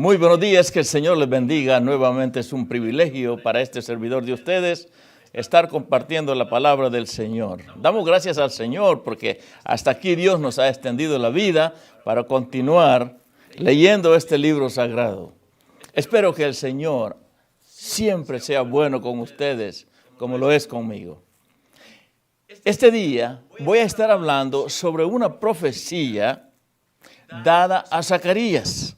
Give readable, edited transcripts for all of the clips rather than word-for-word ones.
Muy buenos días, que el Señor les bendiga. Nuevamente es un privilegio para este servidor de ustedes estar compartiendo la palabra del Señor. Damos gracias al Señor porque hasta aquí Dios nos ha extendido la vida para continuar leyendo este libro sagrado. Espero que el Señor siempre sea bueno con ustedes como lo es conmigo. Este día voy a estar hablando sobre una profecía dada a Zacarías.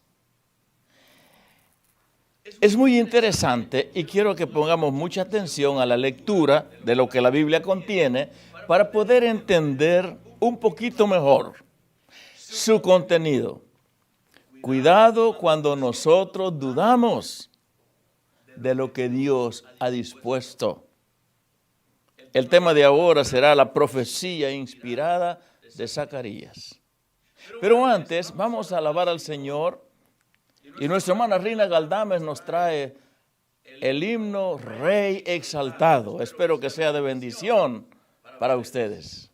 Es muy interesante y quiero que pongamos mucha atención a la lectura de lo que la Biblia contiene para poder entender un poquito mejor su contenido. Cuidado cuando nosotros dudamos de lo que Dios ha dispuesto. El tema de ahora será la profecía inspirada de Zacarías. Pero antes vamos a alabar al Señor. Y nuestra hermana Rina Galdames nos trae el himno Rey Exaltado. Espero que sea de bendición para ustedes.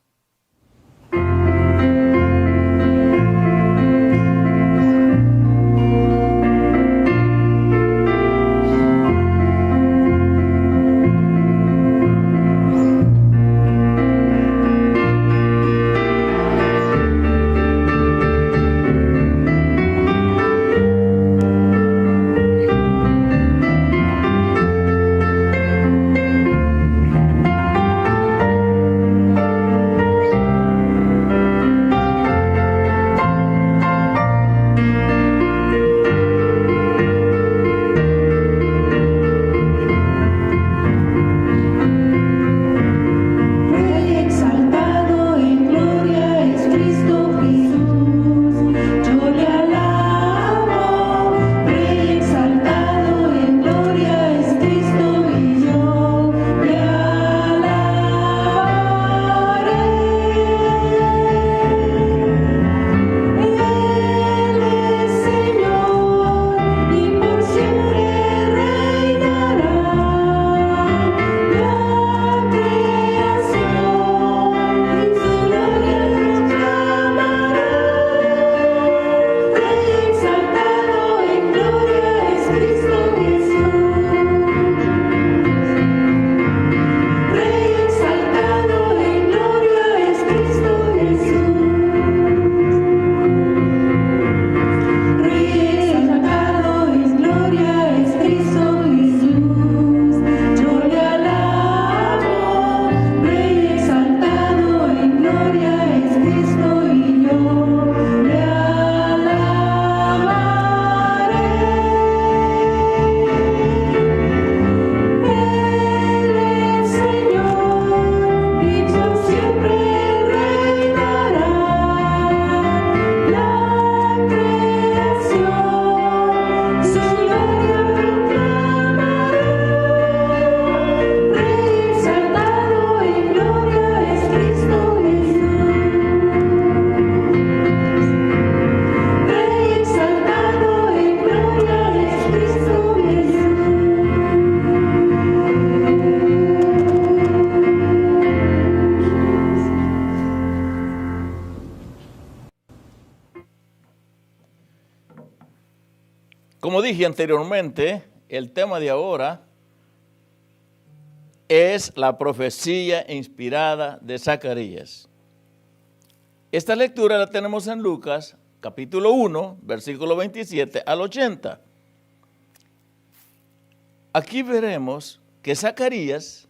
Como dije anteriormente, el tema de ahora es la profecía inspirada de Zacarías. Esta lectura la tenemos en Lucas, capítulo 1, versículo 27 al 80. Aquí veremos que Zacarías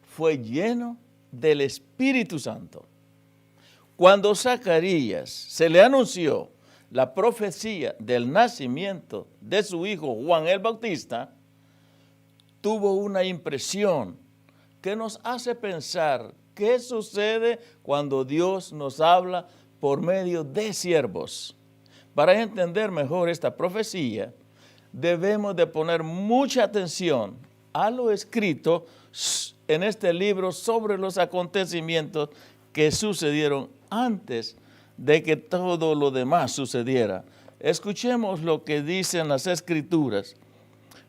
fue lleno del Espíritu Santo. Cuando Zacarías se le anunció la profecía del nacimiento de su hijo Juan el Bautista, tuvo una impresión que nos hace pensar qué sucede cuando Dios nos habla por medio de siervos. Para entender mejor esta profecía, debemos de poner mucha atención a lo escrito en este libro sobre los acontecimientos que sucedieron antes de que todo lo demás sucediera. Escuchemos lo que dicen las Escrituras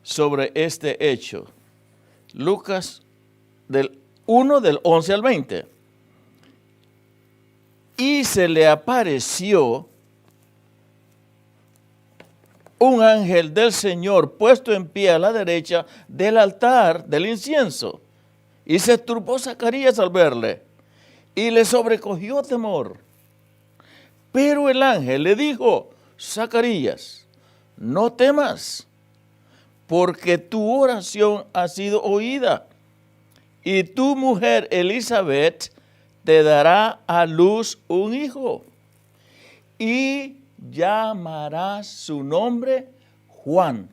sobre este hecho. Lucas 1 del 11 al 20. Y se le apareció un ángel del Señor puesto en pie a la derecha del altar del incienso. Y se turbó Zacarías al verle, y le sobrecogió temor. Pero el ángel le dijo: Zacarías, no temas, porque tu oración ha sido oída, y tu mujer Elizabeth te dará a luz un hijo, y llamarás su nombre Juan.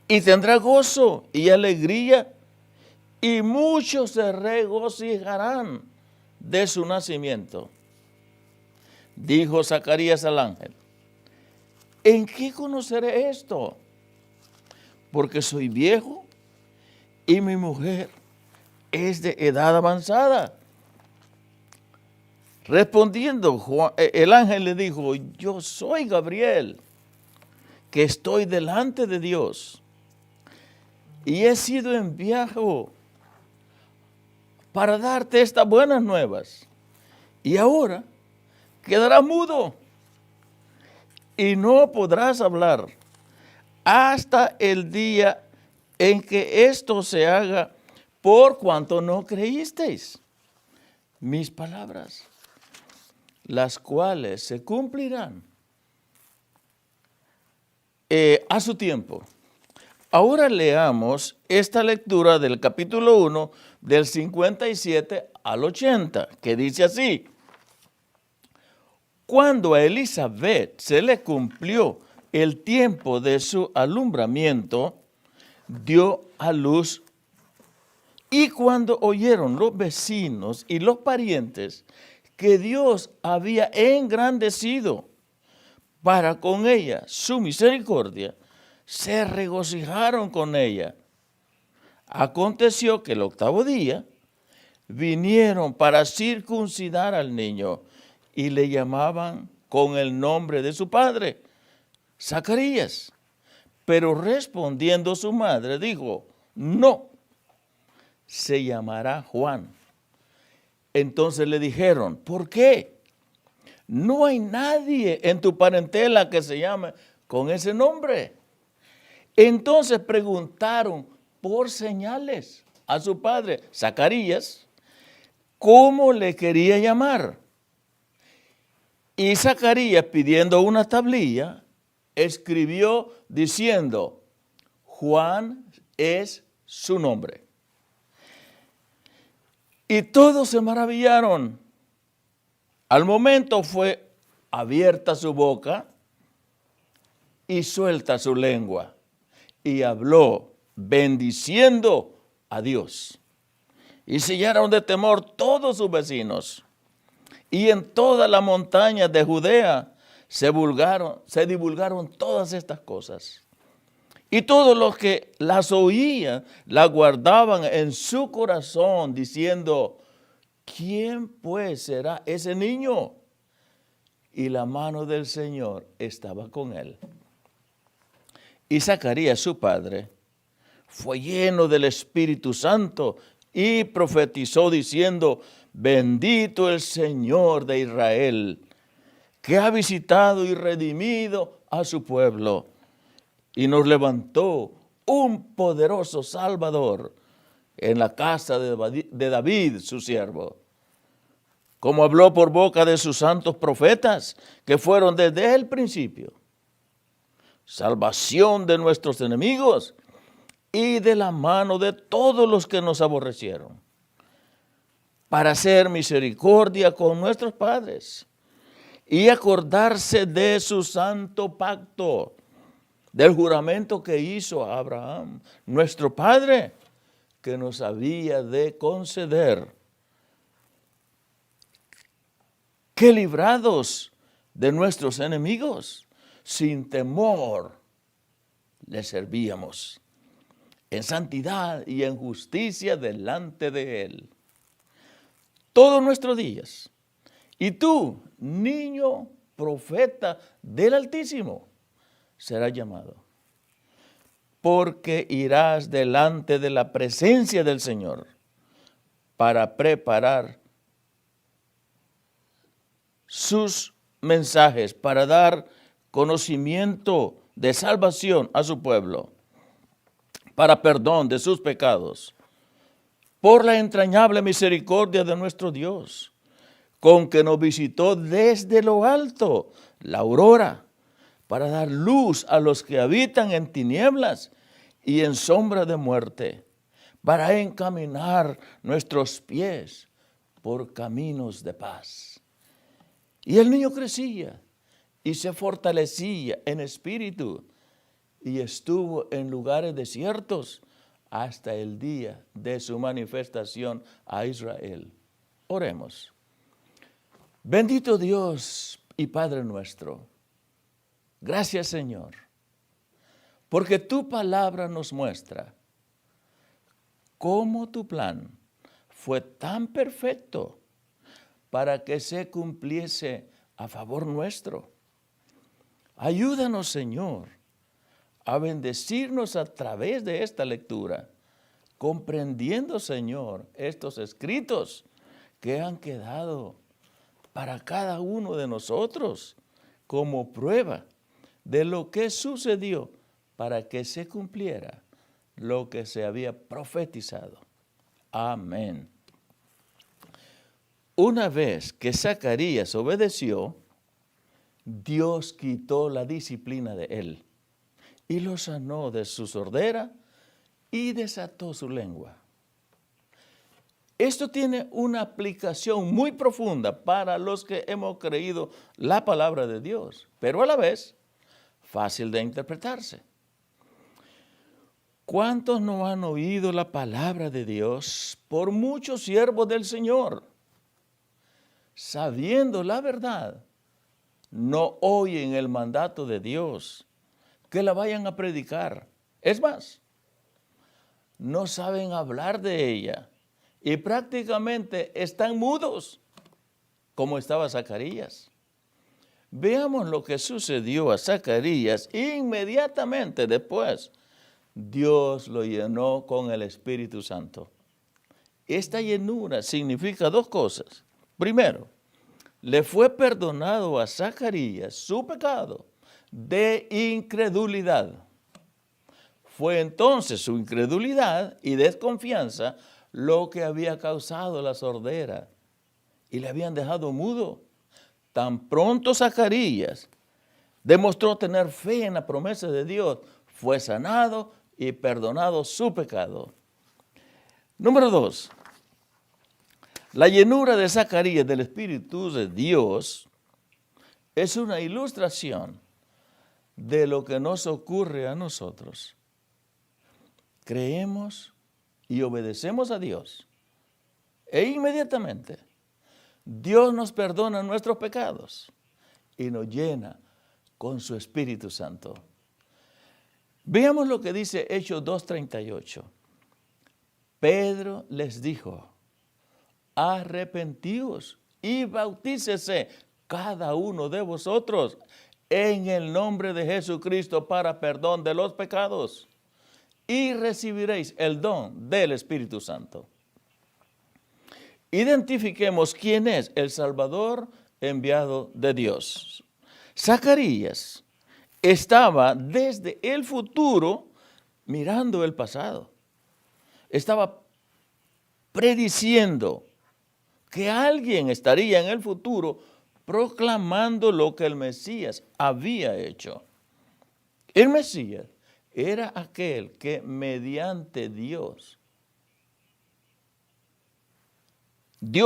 Y tendrá gozo y alegría, y muchos se regocijarán de su nacimiento. Dijo Zacarías al ángel: ¿en qué conoceré esto? Porque soy viejo y mi mujer es de edad avanzada. Respondiendo, el ángel le dijo: yo soy Gabriel, que estoy delante de Dios, y he sido enviado para darte estas buenas nuevas. Y ahora quedarás mudo y no podrás hablar hasta el día en que esto se haga, por cuanto no creísteis mis palabras, las cuales se cumplirán a su tiempo. Ahora leamos esta lectura del capítulo 1, del 57 al 80, que dice así: cuando a Elizabeth se le cumplió el tiempo de su alumbramiento, dio a luz. Y cuando oyeron los vecinos y los parientes que Dios había engrandecido para con ella su misericordia, se regocijaron con ella. Aconteció que el 8º día vinieron para circuncidar al niño y le llamaban con el nombre de su padre, Zacarías. Pero respondiendo su madre dijo: no, se llamará Juan. Entonces le dijeron: ¿por qué? No hay nadie en tu parentela que se llame con ese nombre. Entonces preguntaron por señales a su padre, Zacarías, cómo le quería llamar. Y Zacarías, pidiendo una tablilla, escribió diciendo: Juan es su nombre. Y todos se maravillaron. Al momento fue abierta su boca y suelta su lengua, y habló bendiciendo a Dios. Y se llenaron de temor todos sus vecinos. Y en toda la montaña de Judea se divulgaron todas estas cosas. Y todos los que las oían, las guardaban en su corazón, diciendo: ¿quién pues será ese niño? Y la mano del Señor estaba con él. Y Zacarías, su padre, fue lleno del Espíritu Santo y profetizó diciendo: bendito el Señor de Israel, que ha visitado y redimido a su pueblo, y nos levantó un poderoso Salvador en la casa de David, su siervo, como habló por boca de sus santos profetas, que fueron desde el principio, salvación de nuestros enemigos y de la mano de todos los que nos aborrecieron, para hacer misericordia con nuestros padres y acordarse de su santo pacto, del juramento que hizo a Abraham, nuestro padre, que nos había de conceder que, librados de nuestros enemigos, sin temor le servíamos en santidad y en justicia delante de él todos nuestros días. Y tú, niño profeta del Altísimo, serás llamado, porque irás delante de la presencia del Señor para preparar sus mensajes, para dar conocimiento de salvación a su pueblo, para perdón de sus pecados, por la entrañable misericordia de nuestro Dios, con que nos visitó desde lo alto la aurora, para dar luz a los que habitan en tinieblas y en sombra de muerte, para encaminar nuestros pies por caminos de paz. Y el niño crecía y se fortalecía en espíritu y estuvo en lugares desiertos hasta el día de su manifestación a Israel. Oremos. Bendito Dios y Padre nuestro, gracias Señor, porque tu palabra nos muestra cómo tu plan fue tan perfecto para que se cumpliese a favor nuestro. Ayúdanos, Señor, a bendecirnos a través de esta lectura, comprendiendo, Señor, estos escritos que han quedado para cada uno de nosotros como prueba de lo que sucedió para que se cumpliera lo que se había profetizado. Amén. Una vez que Zacarías obedeció, Dios quitó la disciplina de él y lo sanó de su sordera y desató su lengua. Esto tiene una aplicación muy profunda para los que hemos creído la palabra de Dios, pero a la vez fácil de interpretarse. ¿Cuántos no han oído la palabra de Dios por muchos siervos del Señor? Sabiendo la verdad, no oyen el mandato de Dios, que la vayan a predicar. Es más, no saben hablar de ella y prácticamente están mudos, como estaba Zacarías. Veamos lo que sucedió a Zacarías inmediatamente después. Dios lo llenó con el Espíritu Santo. Esta llenura significa dos cosas. Primero, le fue perdonado a Zacarías su pecado de incredulidad. Fue entonces su incredulidad y desconfianza lo que había causado la sordera y le habían dejado mudo. Tan pronto Zacarías demostró tener fe en la promesa de Dios, fue sanado y perdonado su pecado. Número 2. La llenura de Zacarías del Espíritu de Dios es una ilustración de lo que nos ocurre a nosotros. Creemos y obedecemos a Dios e inmediatamente Dios nos perdona nuestros pecados y nos llena con su Espíritu Santo. Veamos lo que dice Hechos 2:38. Pedro les dijo: arrepentíos y bautícese cada uno de vosotros en el nombre de Jesucristo para perdón de los pecados y recibiréis el don del Espíritu Santo. Identifiquemos quién es el Salvador enviado de Dios. Zacarías estaba desde el futuro mirando el pasado. Estaba prediciendo que alguien estaría en el futuro proclamando lo que el Mesías había hecho. El Mesías era aquel que mediante Dios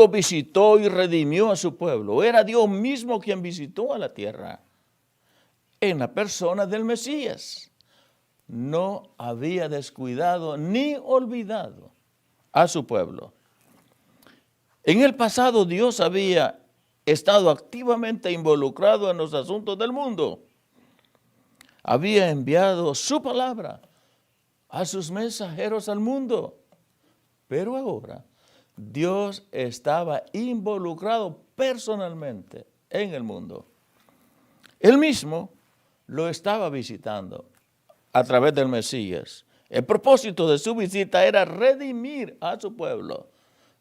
visitó y redimió a su pueblo. Era Dios mismo quien visitó a la tierra en la persona del Mesías. No había descuidado ni olvidado a su pueblo. En el pasado Dios había estado activamente involucrado en los asuntos del mundo. Había enviado su palabra a sus mensajeros al mundo. Pero ahora Dios estaba involucrado personalmente en el mundo. Él mismo lo estaba visitando a través del Mesías. El propósito de su visita era redimir a su pueblo,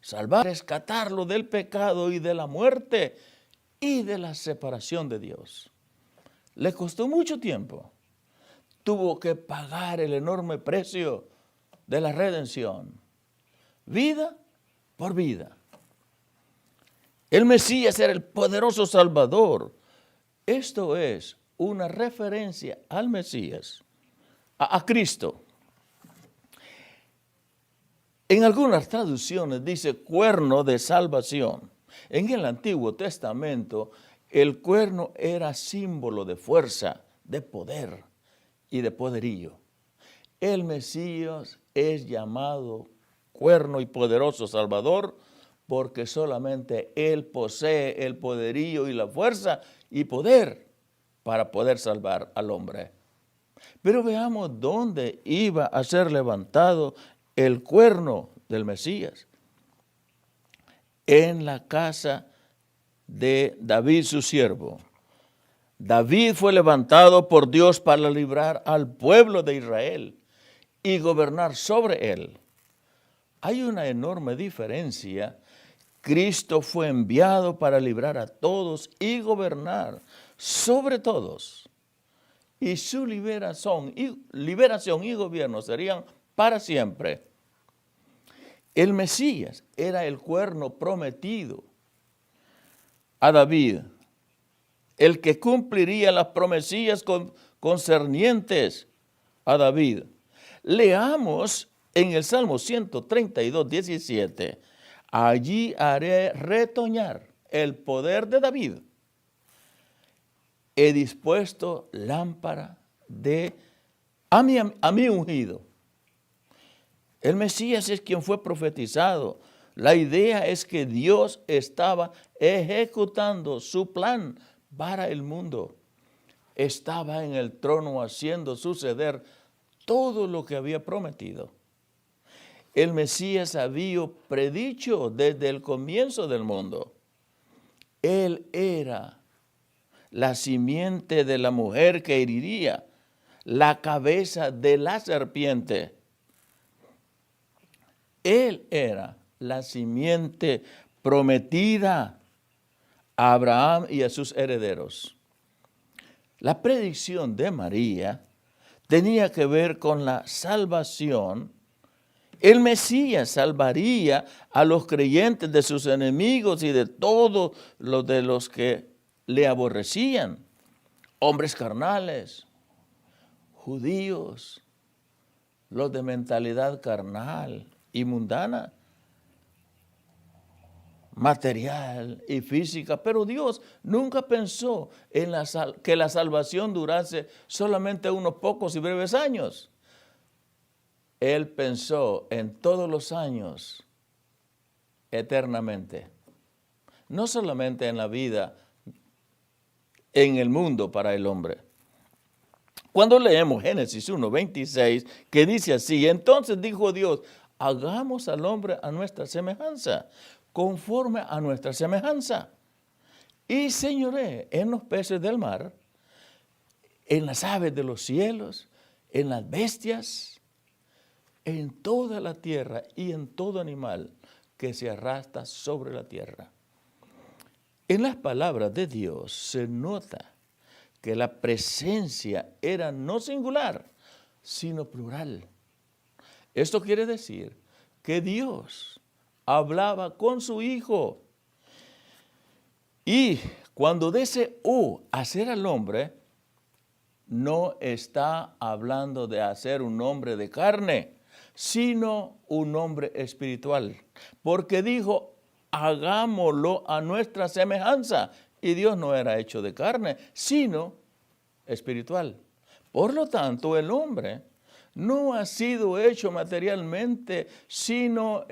salvar, rescatarlo del pecado y de la muerte y de la separación de Dios. Le costó mucho tiempo. Tuvo que pagar el enorme precio de la redención. Vida por vida. El Mesías era el poderoso Salvador. Esto es una referencia al Mesías, a Cristo. En algunas traducciones dice cuerno de salvación. En el Antiguo Testamento, el cuerno era símbolo de fuerza, de poder y de poderío. El Mesías es llamado cuerno y poderoso Salvador porque solamente Él posee el poderío y la fuerza y poder para poder salvar al hombre. Pero veamos dónde iba a ser levantado el cuerno del Mesías. En la casa de David, su siervo. David fue levantado por Dios para librar al pueblo de Israel y gobernar sobre él. Hay una enorme diferencia. Cristo fue enviado para librar a todos y gobernar sobre todos. Y su liberación y gobierno serían para siempre. El Mesías era el cuerno prometido a David, el que cumpliría las promesas concernientes a David. Leamos en el Salmo 132, 17. Allí haré retoñar el poder de David. He dispuesto lámpara a mi ungido. El Mesías es quien fue profetizado. La idea es que Dios estaba ejecutando su plan para el mundo. Estaba en el trono haciendo suceder todo lo que había prometido. El Mesías había predicho desde el comienzo del mundo. Él era la simiente de la mujer que heriría la cabeza de la serpiente. Él era la simiente prometida a Abraham y a sus herederos. La predicción de María tenía que ver con la salvación. El Mesías salvaría a los creyentes de sus enemigos y de todos los que le aborrecían. Hombres carnales, judíos, los de mentalidad carnal y mundana, material y física, pero Dios nunca pensó en que la salvación durase solamente unos pocos y breves años. Él pensó en todos los años, eternamente. No solamente en la vida, en el mundo para el hombre. Cuando leemos Génesis 1:26, que dice así, entonces dijo Dios, hagamos al hombre a nuestra semejanza, conforme a nuestra semejanza, y señoré en los peces del mar, en las aves de los cielos, en las bestias, en toda la tierra y en todo animal que se arrastra sobre la tierra. En las palabras de Dios se nota que la presencia era no singular, sino plural. Esto quiere decir que Dios hablaba con su Hijo. Y cuando deseó hacer al hombre, no está hablando de hacer un hombre de carne, sino un hombre espiritual. Porque dijo, hagámoslo a nuestra semejanza. Y Dios no era hecho de carne, sino espiritual. Por lo tanto, el hombre no ha sido hecho materialmente, sino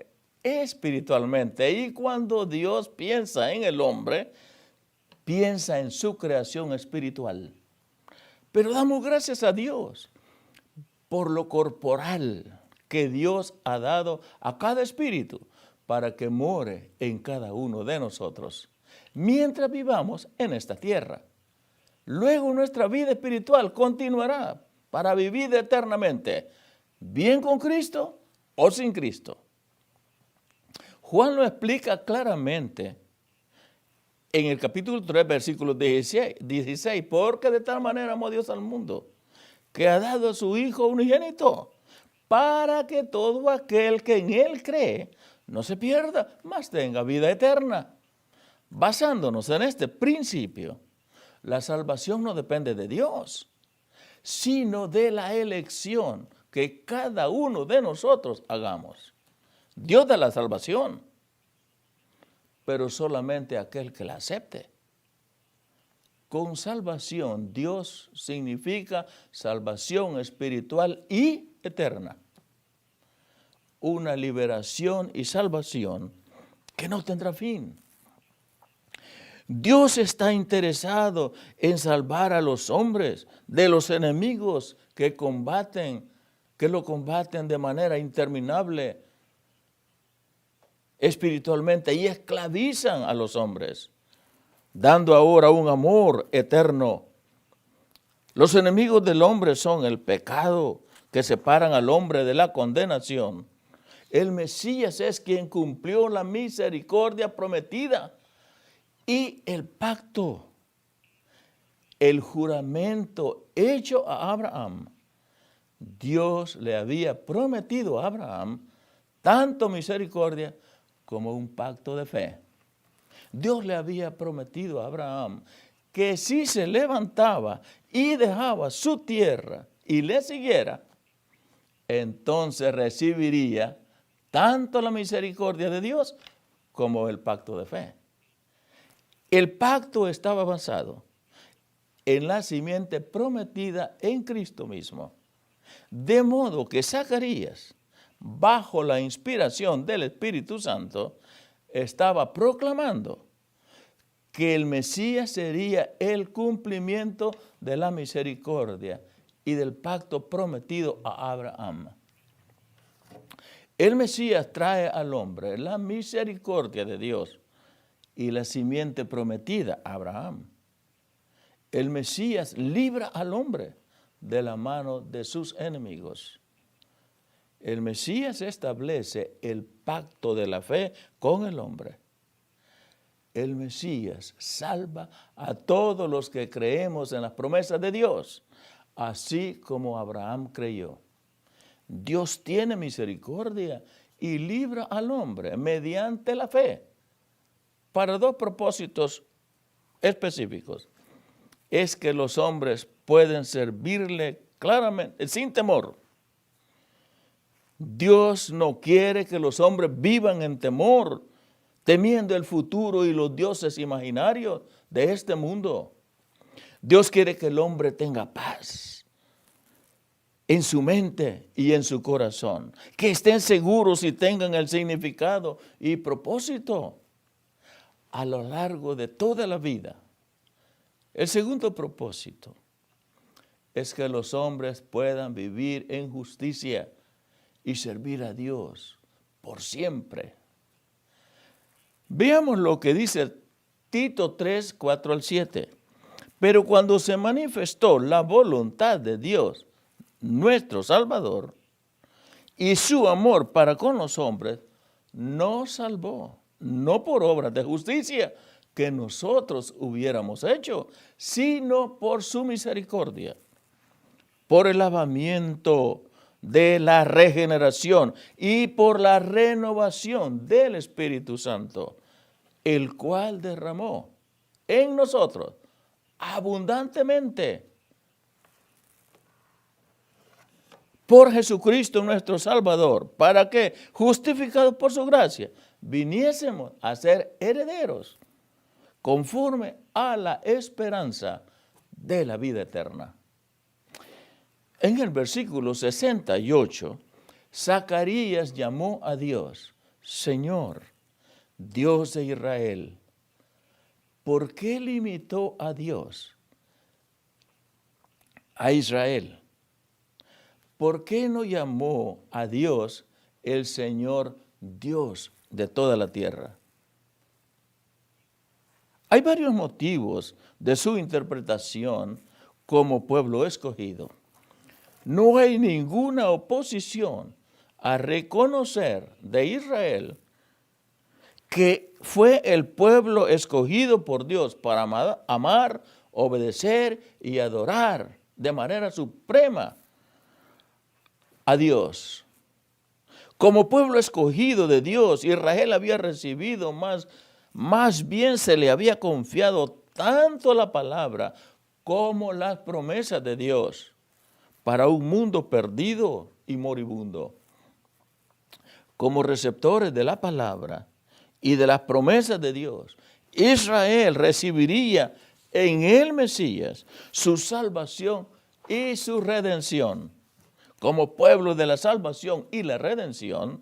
espiritualmente. Y cuando Dios piensa en el hombre, piensa en su creación espiritual. Pero damos gracias a Dios por lo corporal que Dios ha dado a cada espíritu para que more en cada uno de nosotros mientras vivamos en esta tierra. Luego nuestra vida espiritual continuará para vivir eternamente, bien con Cristo o sin Cristo. Juan lo explica claramente en el capítulo 3, versículo 16, porque de tal manera amó Dios al mundo, que ha dado a su Hijo unigénito, para que todo aquel que en Él cree no se pierda, mas tenga vida eterna. Basándonos en este principio, la salvación no depende de Dios, sino de la elección que cada uno de nosotros hagamos. Dios da la salvación, pero solamente aquel que la acepte. Con salvación, Dios significa salvación espiritual y eterna. Una liberación y salvación que no tendrá fin. Dios está interesado en salvar a los hombres de los enemigos que lo combaten de manera interminable espiritualmente y esclavizan a los hombres, dando ahora un amor eterno. Los enemigos del hombre son el pecado que separan al hombre de la condenación. El Mesías es quien cumplió la misericordia prometida y el pacto, el juramento hecho a Abraham. Dios le había prometido a Abraham tanto misericordia como un pacto de fe. Dios le había prometido a Abraham que si se levantaba y dejaba su tierra y le siguiera, entonces recibiría tanto la misericordia de Dios como el pacto de fe. El pacto estaba basado en la simiente prometida en Cristo mismo. De modo que Zacarías, bajo la inspiración del Espíritu Santo, estaba proclamando que el Mesías sería el cumplimiento de la misericordia y del pacto prometido a Abraham. El Mesías trae al hombre la misericordia de Dios y la simiente prometida a Abraham. El Mesías libra al hombre de la mano de sus enemigos. El Mesías establece el pacto de la fe con el hombre. El Mesías salva a todos los que creemos en las promesas de Dios, así como Abraham creyó. Dios tiene misericordia y libra al hombre mediante la fe para dos propósitos específicos. Es que los hombres pueden servirle claramente, sin temor. Dios no quiere que los hombres vivan en temor, temiendo el futuro y los dioses imaginarios de este mundo. Dios quiere que el hombre tenga paz en su mente y en su corazón, que estén seguros y tengan el significado y propósito a lo largo de toda la vida. El segundo propósito es que los hombres puedan vivir en justicia y servir a Dios por siempre. Veamos lo que dice Tito 3, 4 al 7. Pero cuando se manifestó la voluntad de Dios, nuestro Salvador, y su amor para con los hombres, nos salvó, no por obras de justicia que nosotros hubiéramos hecho, sino por su misericordia, por el lavamiento de la regeneración y por la renovación del Espíritu Santo, el cual derramó en nosotros abundantemente por Jesucristo nuestro Salvador, para que, justificados por su gracia, viniésemos a ser herederos conforme a la esperanza de la vida eterna. En el versículo 68, Zacarías llamó a Dios, Señor, Dios de Israel. ¿Por qué limitó a Dios, a Israel? ¿Por qué no llamó a Dios el Señor Dios de toda la tierra? Hay varios motivos de su interpretación como pueblo escogido. No hay ninguna oposición a reconocer de Israel que fue el pueblo escogido por Dios para amar, obedecer y adorar de manera suprema a Dios. Como pueblo escogido de Dios, Israel había recibido más bien se le había confiado tanto la palabra como las promesas de Dios para un mundo perdido y moribundo. Como receptores de la palabra y de las promesas de Dios, Israel recibiría en el Mesías su salvación y su redención. Como pueblo de la salvación y la redención,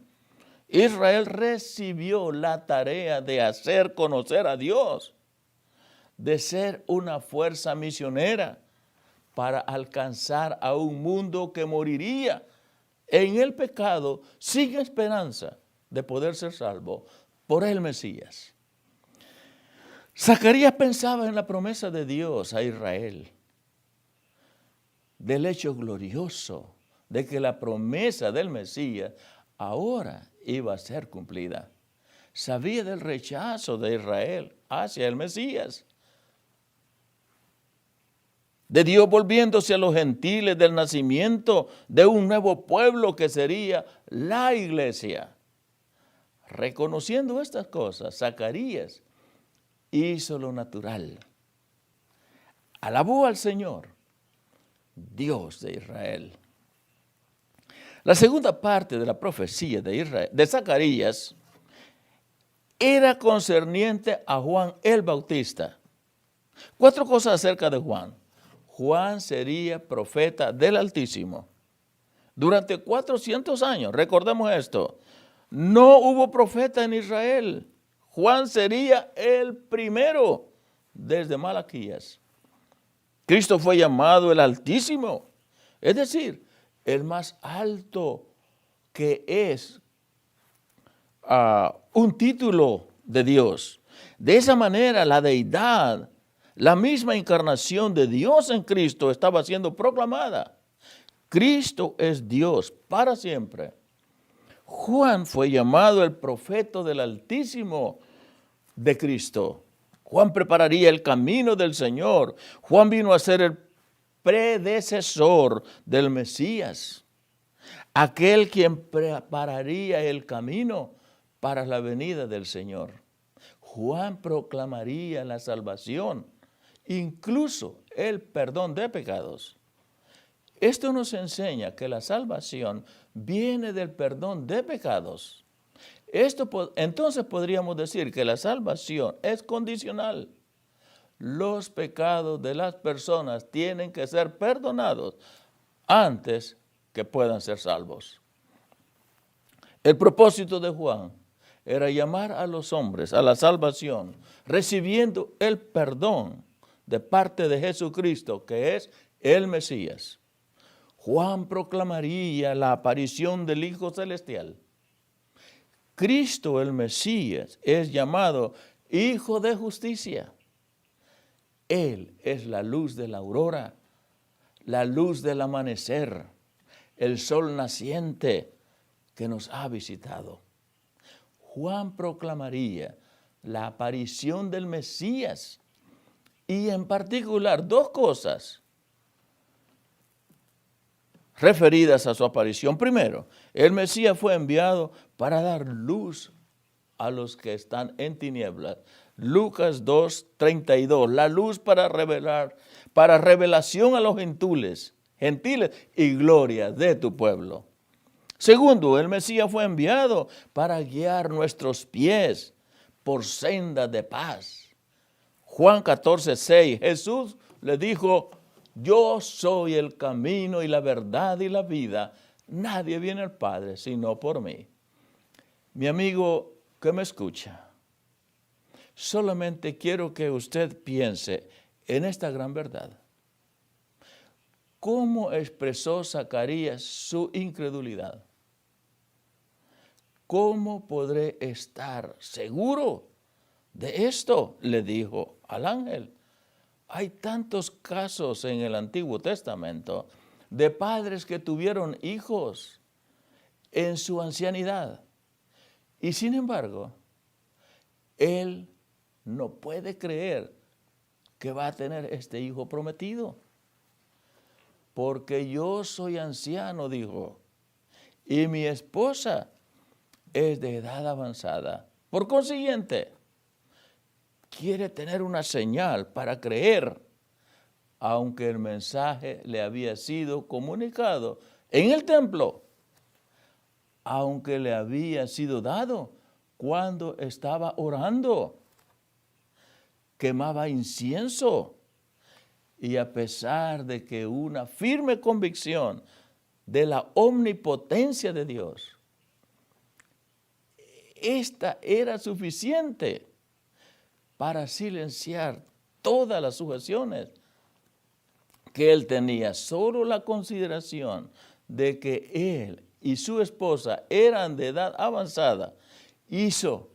Israel recibió la tarea de hacer conocer a Dios, de ser una fuerza misionera para alcanzar a un mundo que moriría en el pecado sin esperanza de poder ser salvo por el Mesías. Zacarías pensaba en la promesa de Dios a Israel, del hecho glorioso de que la promesa del Mesías ahora iba a ser cumplida. Sabía del rechazo de Israel hacia el Mesías, de Dios volviéndose a los gentiles, del nacimiento de un nuevo pueblo que sería la iglesia. Reconociendo estas cosas, Zacarías hizo lo natural. Alabó al Señor, Dios de Israel. La segunda parte de la profecía de Zacarías era concerniente a Juan el Bautista. 4 cosas acerca de Juan. Juan sería profeta del Altísimo. Durante 400 años, recordemos esto, no hubo profeta en Israel. Juan sería el primero desde Malaquías. Cristo fue llamado el Altísimo, es decir, el más alto, que es un título de Dios. De esa manera, la deidad, la misma encarnación de Dios en Cristo estaba siendo proclamada. Cristo es Dios para siempre. Juan fue llamado el profeta del Altísimo de Cristo. Juan prepararía el camino del Señor. Juan vino a ser el predecesor del Mesías, aquel quien prepararía el camino para la venida del Señor. Juan proclamaría la salvación, incluso el perdón de pecados. Esto nos enseña que la salvación viene del perdón de pecados. Entonces podríamos decir que la salvación es condicional. Los pecados de las personas tienen que ser perdonados antes que puedan ser salvos. El propósito de Juan era llamar a los hombres a la salvación, recibiendo el perdón de parte de Jesucristo, que es el Mesías. Juan proclamaría la aparición del Hijo Celestial. Cristo, el Mesías, es llamado Hijo de Justicia. Él es la luz de la aurora, la luz del amanecer, el sol naciente que nos ha visitado. Juan proclamaría la aparición del Mesías y en particular 2 cosas referidas a su aparición. Primero, el Mesías fue enviado para dar luz a los que están en tinieblas. Lucas 2:32, la luz para revelación a los gentiles y gloria de tu pueblo. Segundo, el Mesías fue enviado para guiar nuestros pies por senda de paz. Juan 14:6, Jesús le dijo: yo soy el camino y la verdad y la vida. Nadie viene al Padre sino por mí. Mi amigo que me escucha, solamente quiero que usted piense en esta gran verdad. ¿Cómo expresó Zacarías su incredulidad? ¿Cómo podré estar seguro de esto?, le dijo al ángel. Hay tantos casos en el Antiguo Testamento de padres que tuvieron hijos en su ancianidad. Y sin embargo, él no puede creer que va a tener este hijo prometido. Porque yo soy anciano, dijo, y mi esposa es de edad avanzada. Por consiguiente, quiere tener una señal para creer, aunque el mensaje le había sido comunicado en el templo, aunque le había sido dado cuando estaba orando, quemaba incienso, y a pesar de que una firme convicción de la omnipotencia de Dios, esta era suficiente para silenciar todas las sujeciones que él tenía. Solo la consideración de que él y su esposa eran de edad avanzada hizo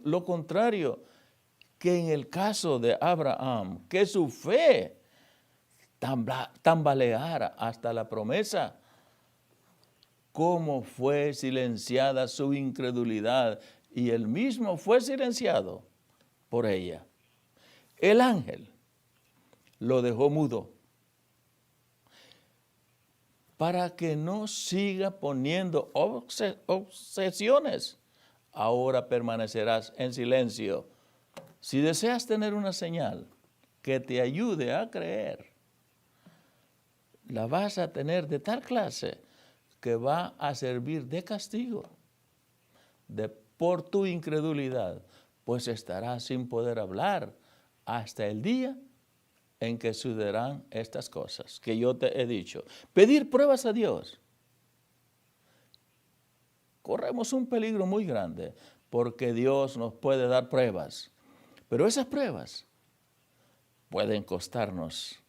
lo contrario que en el caso de Abraham, que su fe tambaleara hasta la promesa. Cómo fue silenciada su incredulidad, y él mismo fue silenciado por ella. El ángel lo dejó mudo para que no siga poniendo obsesiones. Ahora permanecerás en silencio. Si deseas tener una señal que te ayude a creer, la vas a tener de tal clase que va a servir de castigo por tu incredulidad, pues estarás sin poder hablar hasta el día en que sucederán estas cosas que yo te he dicho. Pedir pruebas a Dios. Corremos un peligro muy grande porque Dios nos puede dar pruebas, pero esas pruebas pueden costarnos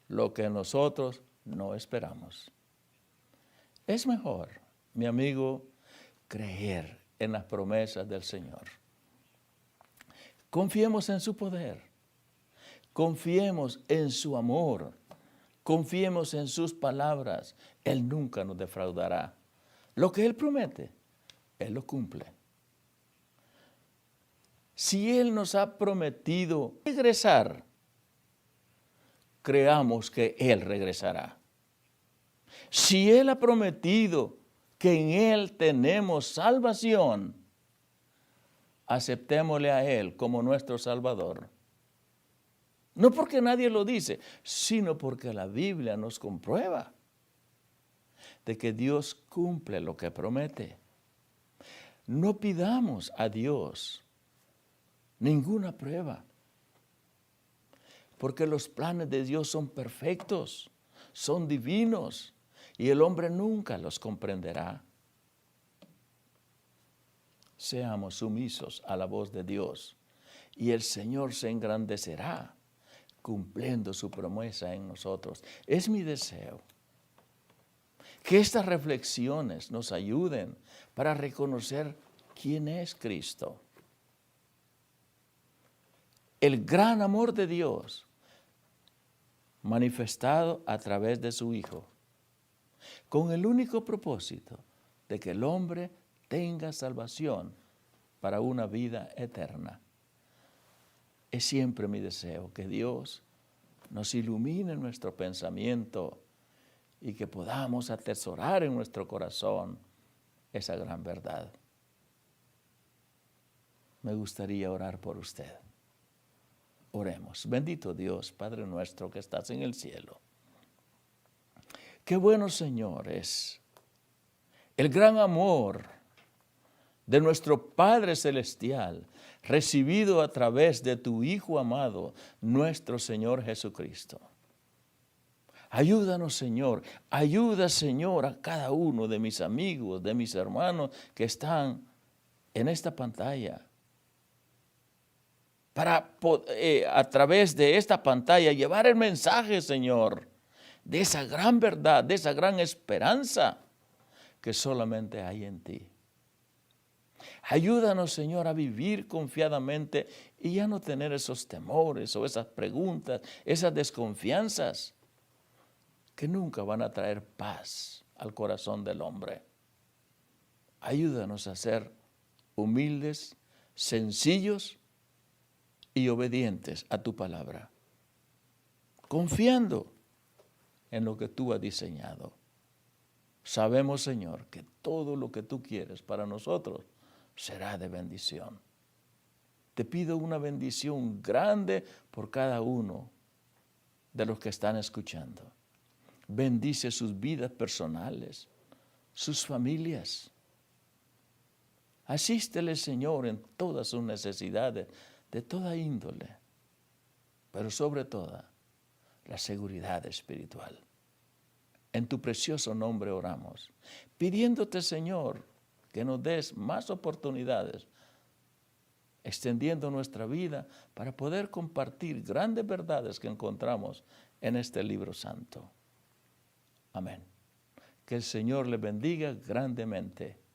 lo que nosotros no esperamos. Es mejor, mi amigo, creer en las promesas del Señor. Confiemos en su poder, confiemos en su amor, confiemos en sus palabras. Él nunca nos defraudará. Lo que Él promete, Él lo cumple. Si Él nos ha prometido regresar, creamos que Él regresará. Si Él ha prometido que en Él tenemos salvación, aceptémosle a Él como nuestro Salvador. No porque nadie lo dice, sino porque la Biblia nos comprueba de que Dios cumple lo que promete. No pidamos a Dios ninguna prueba, porque los planes de Dios son perfectos, son divinos, y el hombre nunca los comprenderá. Seamos sumisos a la voz de Dios, y el Señor se engrandecerá cumpliendo su promesa en nosotros. Es mi deseo que estas reflexiones nos ayuden para reconocer quién es Cristo. El gran amor de Dios manifestado a través de su Hijo, con el único propósito de que el hombre tenga salvación para una vida eterna. Es siempre mi deseo que Dios nos ilumine nuestro pensamiento y que podamos atesorar en nuestro corazón esa gran verdad. Me gustaría orar por usted. Oremos. Bendito Dios, Padre nuestro que estás en el cielo. Qué bueno, Señor, es el gran amor de nuestro Padre Celestial, recibido a través de tu Hijo amado, nuestro Señor Jesucristo. Ayúdanos, Señor. Ayuda, Señor, a cada uno de mis amigos, de mis hermanos que están en esta pantalla, para a través de esta pantalla llevar el mensaje, Señor, de esa gran verdad, de esa gran esperanza que solamente hay en ti. Ayúdanos, Señor, a vivir confiadamente y ya no tener esos temores o esas preguntas, esas desconfianzas que nunca van a traer paz al corazón del hombre. Ayúdanos a ser humildes, sencillos y obedientes a tu palabra, confiando en lo que tú has diseñado. Sabemos, Señor, que todo lo que tú quieres para nosotros será de bendición. Te pido una bendición grande por cada uno de los que están escuchando. Bendice sus vidas personales, sus familias. Asístele, Señor, en todas sus necesidades, de toda índole, pero sobre todo, la seguridad espiritual. En tu precioso nombre oramos, pidiéndote, Señor, que nos des más oportunidades, extendiendo nuestra vida para poder compartir grandes verdades que encontramos en este libro santo. Amén. Que el Señor le bendiga grandemente.